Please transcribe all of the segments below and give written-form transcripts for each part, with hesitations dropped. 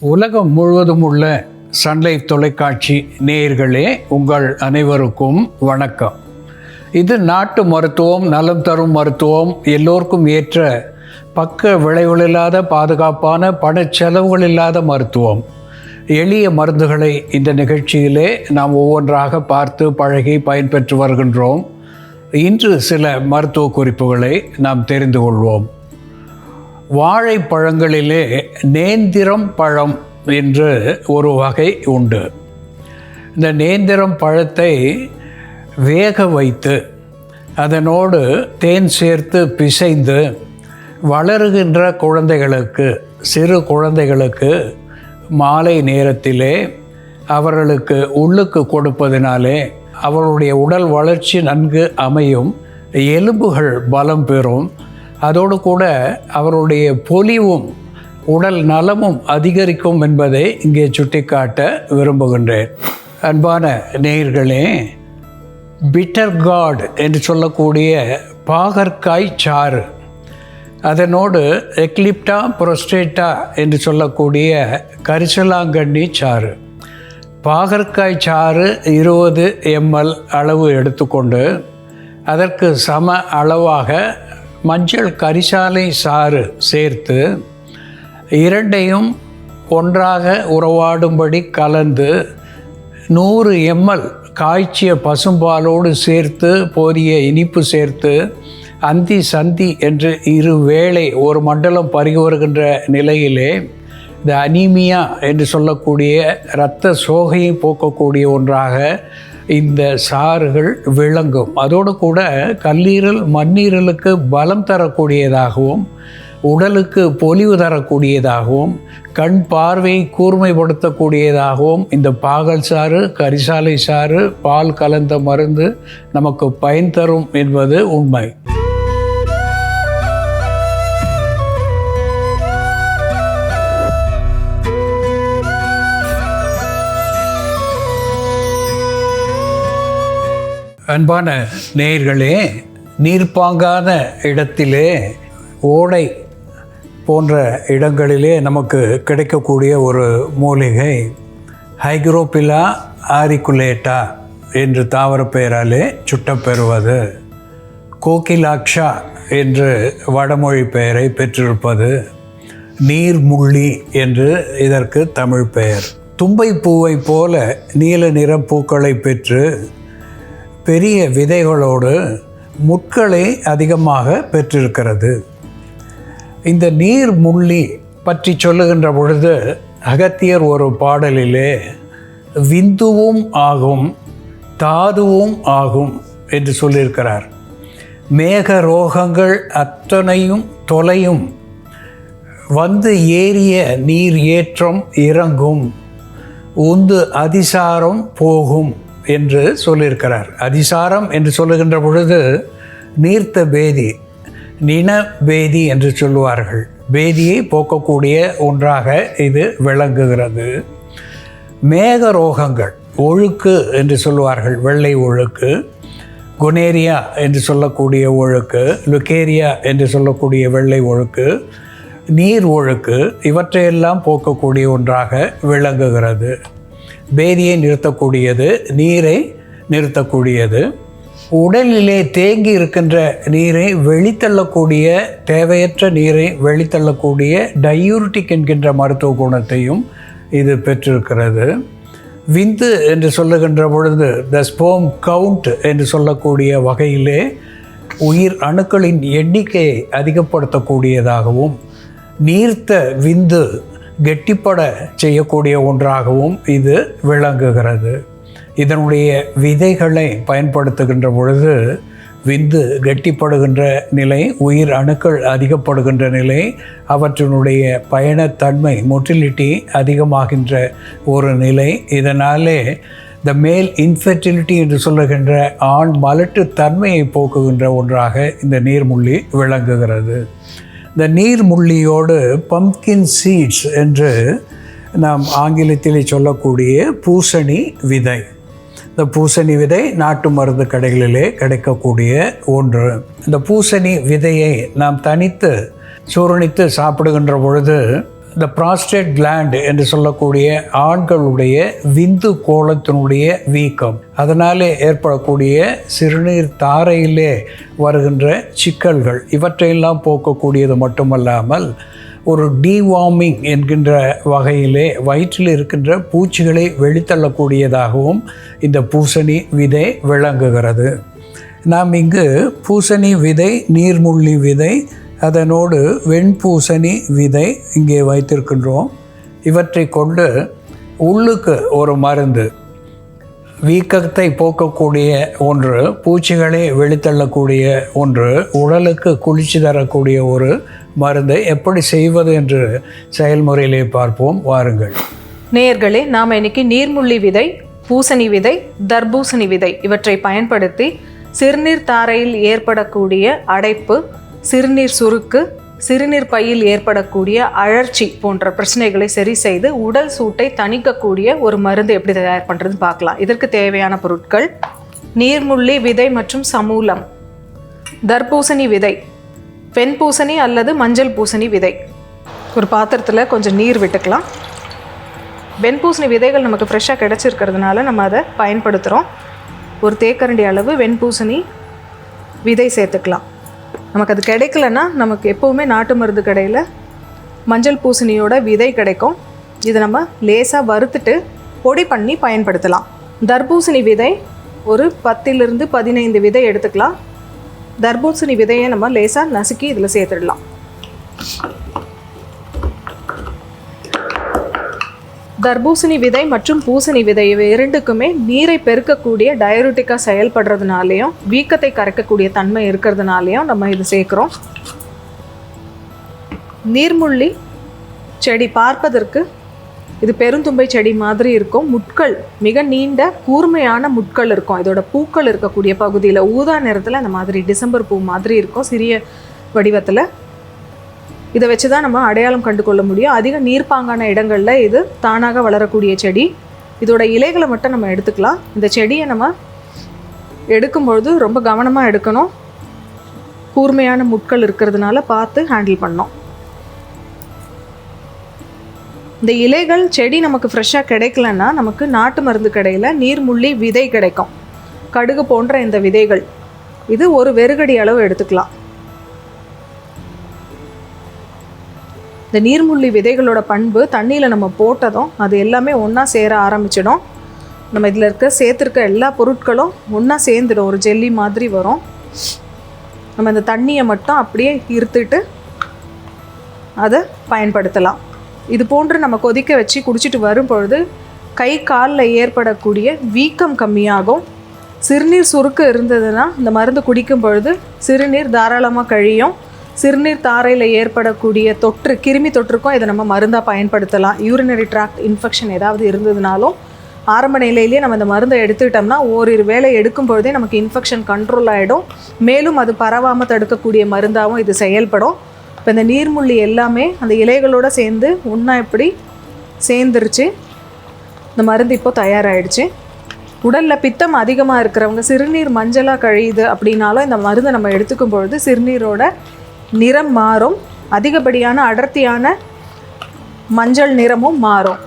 உலகம் முழுவதும் உள்ள சன்லைஃப் தொலைக்காட்சி நேயர்களே, உங்கள் அனைவருக்கும் வணக்கம். இது நாட்டு மருத்துவம், நலம் தரும் மருத்துவம், எல்லோருக்கும் ஏற்ற பக்க விளைவுகளில்லாத பாதுகாப்பான பணச்செலவுகள் இல்லாத மருத்துவம். எளிய மருந்துகளை இந்த நிகழ்ச்சியிலே நாம் ஒவ்வொன்றாக பார்த்து பழகி பயன்பெற்று வருகின்றோம். இன்று சில மருத்துவ குறிப்புகளை நாம் தெரிந்து கொள்வோம். வாழைப்பழங்களிலே நேந்திரம் பழம் என்று ஒரு வகை உண்டு. இந்த நேந்திரம் பழத்தை வேக வைத்து அதனோடு தேன் சேர்த்து பிசைந்து வளருகின்ற குழந்தைகளுக்கு, சிறு குழந்தைகளுக்கு மாலை நேரத்திலே அவர்களுக்கு உள்ளுக்கு கொடுப்பதினாலே அவர்களுடைய உடல் வளர்ச்சி நன்கு அமையும், எலும்புகள் பலம் பெறும், அதோடு கூட அவருடைய பொலிவும் உடல் நலமும் அதிகரிக்கும் என்பதை இங்கே சுட்டிக்காட்ட விரும்புகின்றேன். அன்பான நேயர்களே, பிட்டர் கார்ட் என்று சொல்லக்கூடிய பாகற்காய் சாறு, அதனோடு எக்லிப்டா புரோஸ்டேட்டா என்று சொல்லக்கூடிய கரிசலாங்கண்ணி சாறு, பாகற்காய் சாறு 20 ml அளவு எடுத்துக்கொண்டு அதற்கு சம அளவாக மஞ்சள் கரிசாலை சாறு சேர்த்து இரண்டையும் ஒன்றாக உறவாடும்படி கலந்து 100 ml காய்ச்சிய பசும்பாலோடு சேர்த்து போதிய இனிப்பு சேர்த்து அந்தி சந்தி என்று 2 வேளை ஒரு மண்டலம் பருகி வருகின்ற நிலையிலே இந்த அனீமியா என்று சொல்லக்கூடிய இரத்த சோகையை போக்கக்கூடிய ஒன்றாக இந்த சாறுகள் விளங்கும். அதோடு கூட கல்லீரல் மண்ணீரலுக்கு பலம் தரக்கூடியதாகவும் உடலுக்கு பொலிவு தரக்கூடியதாகவும் கண் பார்வை கூர்மைப்படுத்தக்கூடியதாகவும் இந்த பாகல் சாறு, கரிசாலை சாறு, பால் கலந்த மருந்து நமக்கு பயன் தரும் என்பது உண்மை. அன்பான நேயர்களே, நீர்ப்பாங்கான இடத்திலே, ஓடை போன்ற இடங்களிலே நமக்கு கிடைக்கக்கூடிய ஒரு மூலிகை ஹைக்ரோபிலா ஆரிகுலேட்டா என்று தாவர பெயராலே சுட்டப்பெறுவது, கோகிலாக்ஷா என்று வடமொழி பெயரை பெற்றிருப்பது, நீர்முள்ளி என்று இதற்கு தமிழ் பெயர். தும்பை பூவை போல நீல நிற பூக்களை பெற்று பெரிய விதைகளோடு முட்களை அதிகமாக பெற்றிருக்கிறது. இந்த நீர் முள்ளி பற்றி சொல்லுகின்ற பொழுது அகத்தியர் ஒரு பாடலிலே விந்துவும் ஆகும் தாதுவும் ஆகும் என்று சொல்லியிருக்கிறார். மேக ரோகங்கள் அத்தனையும் தொலையும், வந்து ஏறிய நீர் ஏற்றம் இறங்கும், உந்து அதிசாரம் போகும் என்று சொல்லியிருக்கிறார். அதிசாரம் என்று சொல்லுகின்ற பொழுது நீர்த்த பேதி, நின பேதி என்று சொல்லுவார்கள். பேதியை போக்கக்கூடிய ஒன்றாக இது விளங்குகிறது. மேக ரோகங்கள், ஒழுக்கு என்று சொல்லுவார்கள், வெள்ளை ஒழுக்கு, குனேரியா என்று சொல்லக்கூடிய ஒழுக்கு, லுக்கேரியா என்று சொல்லக்கூடிய வெள்ளை ஒழுக்கு, நீர் ஒழுக்கு, இவற்றையெல்லாம் போக்கக்கூடிய ஒன்றாக விளங்குகிறது. பேதியை நிறுத்தக்கூடியது, நீரை நிறுத்தக்கூடியது, உடலிலே தேங்கி இருக்கின்ற நீரை வெளித்தள்ளக்கூடிய, தேவையற்ற நீரை வெளித்தள்ளக்கூடிய டயூரிட்டிக் என்கின்ற மருத்துவ குணத்தையும் இது பெற்றிருக்கிறது. விந்து என்று சொல்லுகின்ற பொழுது த ஸ்போம் கவுண்ட் என்று சொல்லக்கூடிய வகையிலே உயிர் அணுக்களின் எண்ணிக்கையை அதிகப்படுத்தக்கூடியதாகவும் நீர்த்த விந்து கெட்டிப்பட செய்யக்கூடிய ஒன்றாகவும் இது விளங்குகிறது. இதனுடைய விதைகளை பயன்படுத்துகின்ற பொழுது விந்து கெட்டிப்படுகின்ற நிலை, உயிர் அணுக்கள் அதிகப்படுகின்ற நிலை, அவற்றினுடைய பயணத்தன்மை மொட்டிலிட்டி அதிகமாகின்ற ஒரு நிலை. இதனாலே த மேல் இன்ஃபெர்டிலிட்டி என்று சொல்லுகின்ற ஆண் மலட்டு தன்மையை போக்குகின்ற ஒன்றாக இந்த நீர்முள்ளி விளங்குகிறது. இந்த நீர்முள்ளியோடு பம்ப்கின் சீட்ஸ் என்று நாம் ஆங்கிலத்திலே சொல்லக்கூடிய பூசணி விதை, இந்த பூசணி விதை நாட்டு மருந்து கடைகளிலே கிடைக்கக்கூடிய ஒன்று. இந்த பூசணி விதையை நாம் தனித்து சூரணித்து சாப்பிடுகின்ற பொழுது இந்த ப்ராஸ்டேட் கிளாண்ட் என்று சொல்லக்கூடிய ஆண்களுடைய விந்து கோலத்தினுடைய வீக்கம், அதனாலே ஏற்படக்கூடிய சிறுநீர் தாரையிலே வருகின்ற சிக்கல்கள், இவற்றையெல்லாம் போக்கக்கூடியது மட்டுமல்லாமல் ஒரு டீவார்மிங் என்கின்ற வகையிலே வயிற்றில் இருக்கின்ற பூச்சிகளை வெளித்தள்ளக்கூடியதாகவும் இந்த பூசணி விதை விளங்குகிறது. நாம் இங்கு பூசணி விதை, நீர்முள்ளி விதை, அதனோடு வெண்பூசணி விதை இங்கே வைத்திருக்கின்றோம். இவற்றை கொண்டு உள்ளுக்கு ஒரு மருந்து, வீக்கத்தை போக்கக்கூடிய ஒன்று, பூச்சிகளை வெளித்தள்ளக்கூடிய ஒன்று, உடலுக்கு குளிர்ச்சி தரக்கூடிய ஒரு மருந்தை எப்படி செய்வது என்று செயல்முறையிலே பார்ப்போம், வாருங்கள். நேயர்களே, நாம் இன்னைக்கு நீர்முள்ளி விதை, பூசணி விதை, தர்பூசணி விதை இவற்றை பயன்படுத்தி சிறுநீர் தாரையில் ஏற்படக்கூடிய அடைப்பு, சிறுநீர் சுருக்கு, சிறுநீர் பையில் ஏற்படக்கூடிய அழற்சி போன்ற பிரச்சனைகளை சரி செய்து உடல் சூட்டை தணிக்கக்கூடிய ஒரு மருந்து எப்படி தயார் பண்ணுறதுன்னு பார்க்கலாம். இதற்கு தேவையான பொருட்கள்: நீர்முள்ளி விதை மற்றும் சமூலம், தர்பூசணி விதை, வெண்பூசணி அல்லது மஞ்சள் பூசணி விதை. ஒரு பாத்திரத்தில் கொஞ்சம் நீர் விட்டுக்கலாம். வெண்பூசணி விதைகள் நமக்கு ஃப்ரெஷ்ஷாக கிடச்சிருக்கிறதுனால நம்ம அதை பயன்படுத்துகிறோம். ஒரு தேக்கரண்டி அளவு வெண்பூசணி விதை சேர்த்துக்கலாம். நமக்கு அது கிடைக்கலன்னா நமக்கு எப்போவுமே நாட்டு மருந்து கடையில் மஞ்சள் பூசணியோட விதை கிடைக்கும். இதை நம்ம லேசாக வறுத்துட்டு பொடி பண்ணி பயன்படுத்தலாம். தர்பூசணி விதை ஒரு 10 to 15 விதை எடுத்துக்கலாம். தர்பூசணி விதையை நம்ம லேசாக நசுக்கி இதில் சேர்த்துடலாம். தர்பூசணி விதை மற்றும் பூசணி விதை இவை இரண்டுக்குமே நீரை பெருக்கக்கூடிய டயயூரிட்டிக்காக செயல்படுறதுனாலையும் வீக்கத்தை கரைக்கக்கூடிய தன்மை இருக்கிறதுனாலையும் நம்ம இது சேர்க்குறோம். நீர்முள்ளி செடி பார்ப்பதற்கு இது பெருந்தும்பை செடி மாதிரி இருக்கும். முட்கள், மிக நீண்ட கூர்மையான முட்கள் இருக்கும். இதோட பூக்கள் இருக்கக்கூடிய பகுதியில் ஊதா நிறத்தில் அந்த மாதிரி டிசம்பர் பூ மாதிரி இருக்கும், சிறிய வடிவத்தில். இதை வச்சு தான் நம்ம அடையாளம் கண்டு கொள்ள முடியும். அதிக நீர்ப்பாங்கான இடங்களில் இது தானாக வளரக்கூடிய செடி. இதோட இலைகளை மட்டும் நம்ம எடுத்துக்கலாம். இந்த செடியை நம்ம எடுக்கும்பொழுது ரொம்ப கவனமாக எடுக்கணும். கூர்மையான முட்கள் இருக்கிறதுனால பார்த்து ஹேண்டில் பண்ணோம். இந்த இலைகள் செடி நமக்கு ஃப்ரெஷ்ஷாக கிடைக்கலன்னா நமக்கு நாட்டு மருந்து கடையில் நீர்முள்ளி விதை கிடைக்கும். கடுகு போன்ற இந்த விதைகள், இது ஒரு வெறுகடி அளவு எடுத்துக்கலாம். இந்த நீர்முள்ளி விதைகளோட பண்பு, தண்ணியில் நம்ம போட்டதும் அது எல்லாமே ஒன்றா சேர ஆரம்பிச்சிடும். நம்ம இதில் சேர்த்துருக்க எல்லா பொருட்களும் ஒன்றா சேர்ந்துடும், ஒரு ஜெல்லி மாதிரி வரும். நம்ம இந்த தண்ணியை மட்டும் அப்படியே இருத்துட்டு அதை பயன்படுத்தலாம். இது போன்று நம்ம கொதிக்க வச்சு குடிச்சிட்டு வரும்பொழுது கை காலில் ஏற்படக்கூடிய வீக்கம் கம்மியாகும். சிறுநீர் சுருக்கு இருந்ததுன்னா இந்த மருந்து குடிக்கும் பொழுது சிறுநீர் தாராளமாக கழியும். சிறுநீர் தாரையில் ஏற்படக்கூடிய தொற்று, கிருமி தொற்றுக்கும் இதை நம்ம மருந்தாக பயன்படுத்தலாம். யூரினரி ட்ராக்ட் இன்ஃபெக்ஷன் ஏதாவது இருந்ததுனாலும் ஆரம்ப நிலையிலேயே நம்ம இந்த மருந்தை எடுத்துக்கிட்டோம்னா ஓரிரு வேளை எடுக்கும் பொழுதே நமக்கு இன்ஃபெக்ஷன் கண்ட்ரோல் ஆகிடும். மேலும் அது பரவாமல் தடுக்கக்கூடிய மருந்தாகவும் இது செயல்படும். இப்போ இந்த நீர்முள்ளி எல்லாமே அந்த இலைகளோடு சேர்ந்து ஒன்றா இப்படி சேர்ந்துருச்சு. இந்த மருந்து இப்போ தயாராகிடுச்சு. உடலில் பித்தம் அதிகமாக இருக்கிறவங்க, சிறுநீர் மஞ்சளாக கழியுது அப்படின்னாலும் இந்த மருந்தை நம்ம எடுத்துக்கும் பொழுது சிறுநீரோட நிறம் மாறும். அதிகப்படியான அடர்த்தியான மஞ்சள் நிறமும் மாறும்.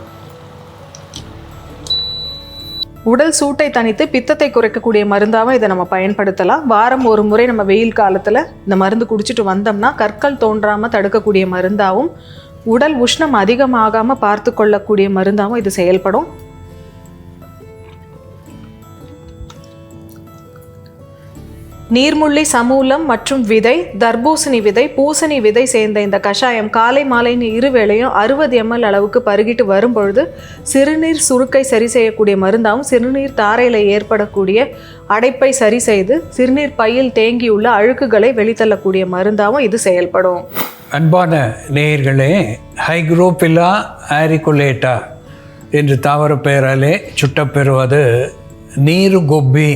உடல் சூட்டை தணித்து பித்தத்தை குறைக்கக்கூடிய மருந்தாகவும் இதை நம்ம பயன்படுத்தலாம். வாரம் ஒரு முறை நம்ம வெயில் காலத்தில் இந்த மருந்து குடிச்சிட்டு வந்தோம்னா கற்கள் தோன்றாமல் தடுக்கக்கூடிய மருந்தாகவும் உடல் உஷ்ணம் அதிகமாகாமல் பார்த்து கொள்ளக்கூடிய மருந்தாகவும் இது செயல்படும். நீர்முள்ளி, சமூலம் மற்றும் விதை, தர்பூசணி விதை, பூசணி விதை சேர்ந்த இந்த கஷாயம் காலை மாலைன்னு இருவேளையும் 60 ml அளவுக்கு பருகிட்டு வரும்பொழுது சிறுநீர் சுருக்கை சரி செய்யக்கூடிய மருந்தாகவும் சிறுநீர் தாரையில் ஏற்படக்கூடிய அடைப்பை சரி செய்து சிறுநீர் பையில் தேங்கியுள்ள அழுக்குகளை வெளித்தள்ளக்கூடிய மருந்தாகவும் இது செயல்படும். அன்பான நேயர்களே, ஹைக்ரோபில்லா ஆரிகுலேட்டா என்று தாவர பெயராலே சுட்டப்பெறுவது நீருகொப்பி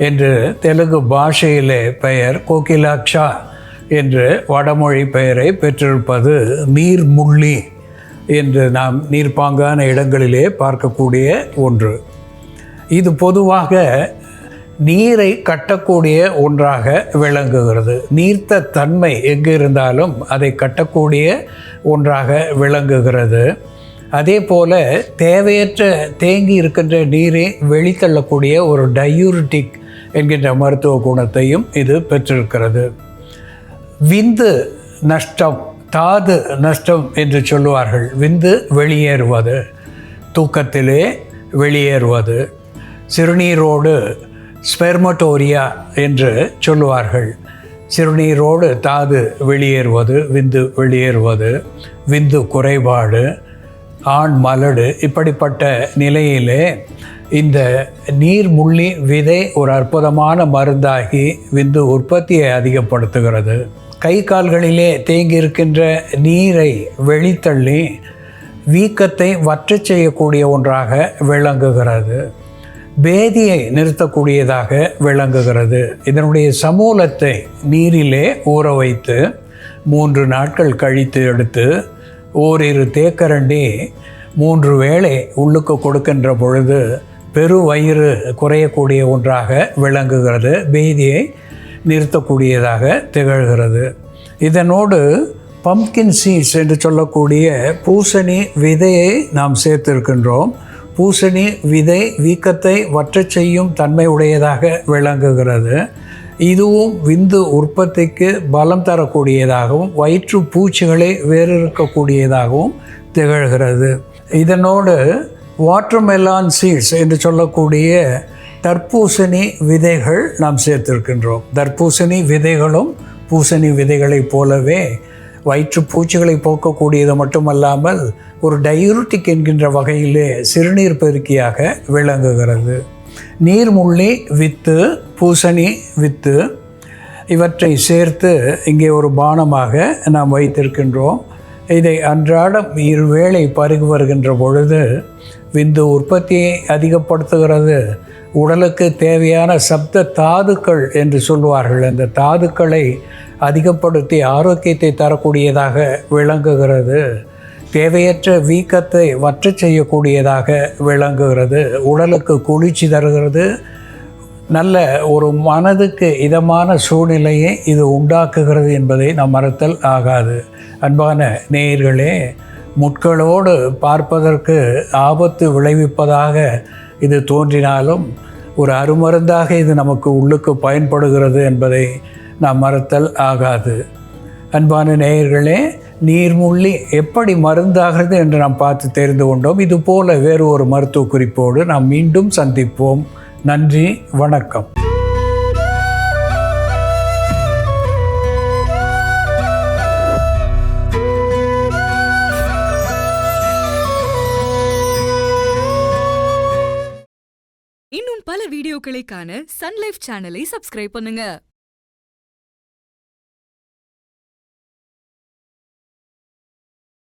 என்று தெலுங்கு பாஷையிலே பெயர், கோகிலாக்ஷா என்று வடமொழி பெயரை பெற்றிருப்பது நீர்முள்ளி என்று நாம் நீர்ப்பாங்கான இடங்களிலே பார்க்கக்கூடிய ஒன்று. இது பொதுவாக நீரை கட்டக்கூடிய ஒன்றாக விளங்குகிறது. நீர்த்த தன்மை எங்கு இருந்தாலும் அதை கட்டக்கூடிய ஒன்றாக விளங்குகிறது. அதே போல் தேவையற்ற தேங்கி இருக்கின்ற நீரை வெளித்தள்ளக்கூடிய ஒரு டயூரிட்டிக் என்கின்ற மருத்துவ குணத்தையும் இது பெற்றிருக்கிறது. விந்து நஷ்டம், தாது நஷ்டம் என்று சொல்லுவார்கள். விந்து வெளியேறுவது, தூக்கத்திலே வெளியேறுவது, சிறுநீரோடு ஸ்பெர்மட்டோரியா என்று சொல்லுவார்கள். சிறுநீரோடு தாது வெளியேறுவது, விந்து வெளியேறுவது, விந்து குறைபாடு, ஆண் மலடு, இப்படிப்பட்ட நிலையிலே இந்த நீர்முள்ளி விதை ஒரு அற்புதமான மருந்தாகி விந்து உற்பத்தியை அதிகப்படுத்துகிறது. கை கால்களிலே தேங்கியிருக்கின்ற நீரை வெளித்தள்ளி வீக்கத்தை வற்றச் செய்யக்கூடிய ஒன்றாக விளங்குகிறது. பேதியை நிறுத்தக்கூடியதாக விளங்குகிறது. இதனுடைய சமூலத்தை நீரிலே ஊற வைத்து 3 நாட்கள் கழித்து எடுத்து ஓரிரு தேக்கரண்டி 3 வேளை உள்ளுக்கு கொடுக்கின்ற பொழுது பெருவயிறு குறையக்கூடிய ஒன்றாக விளங்குகிறது. பேதியை நிறுத்தக்கூடியதாக திகழ்கிறது. இதனோடு பம்ப்கின் சீட்ஸ் என்று சொல்லக்கூடிய பூசணி விதையை நாம் சேர்த்திருக்கின்றோம். பூசணி விதை வீக்கத்தை வற்றச் செய்யும் தன்மை உடையதாக விளங்குகிறது. இதுவும் விந்து உற்பத்திக்கு பலம் தரக்கூடியதாகவும் வயிற்று பூச்சிகளை வேறிருக்கக்கூடியதாகவும் திகழ்கிறது. இதனோடு வாட்டர்மெலான் சீட்ஸ் என்று சொல்லக்கூடிய தர்பூசணி விதைகள் நாம் சேர்த்திருக்கின்றோம். தர்பூசணி விதைகளும் பூசணி விதைகளைப் போலவே வயிற்று பூச்சிகளை போக்கக்கூடியது மட்டுமல்லாமல் ஒரு டயூரிட்டிக் என்கின்ற வகையிலே சிறுநீர் பெருக்கியாக விளங்குகிறது. நீர்முள்ளி வித்து, பூசணி வித்து இவற்றை சேர்த்து இங்கே ஒரு பானமாக நாம் வைத்திருக்கின்றோம். இதை அன்றாடம் 2 வேளை பருகி வருகின்ற பொழுது விந்து உற்பத்தியை அதிகப்படுத்துகிறது. உடலுக்கு தேவையான சப்த தாதுக்கள் என்று சொல்வார்கள், அந்த தாதுக்களை அதிகப்படுத்தி ஆரோக்கியத்தை தரக்கூடியதாக விளங்குகிறது. தேவையற்ற வீக்கத்தை வற்றச் செய்யக்கூடியதாக விளங்குகிறது. உடலுக்கு குளிர்ச்சி தருகிறது. நல்ல ஒரு மனதுக்கு இதமான சூழ்நிலையை இது உண்டாக்குகிறது என்பதை நாம் மறத்தல் ஆகாது. அன்பான நேயர்களே, முட்களோடு பார்ப்பதற்கு ஆபத்து விளைவிப்பதாக இது தோன்றினாலும் ஒரு அருமருந்தாக இது நமக்கு உள்ளுக்கு பயன்படுகிறது என்பதை நாம் மறத்தல் ஆகாது. அன்பான நேயர்களே, நீர்முள்ளி எப்படி மருந்தாகிறது என்று நாம் பார்த்து தெரிந்து கொண்டோம். இதுபோல வேறு ஒரு மருத்துவ குறிப்போடு நாம் மீண்டும் சந்திப்போம். நன்றி, வணக்கம். இன்னும் பல வீடியோக்களை காண சன் லைஃப் சேனலை சப்ஸ்கிரைப் பண்ணுங்க.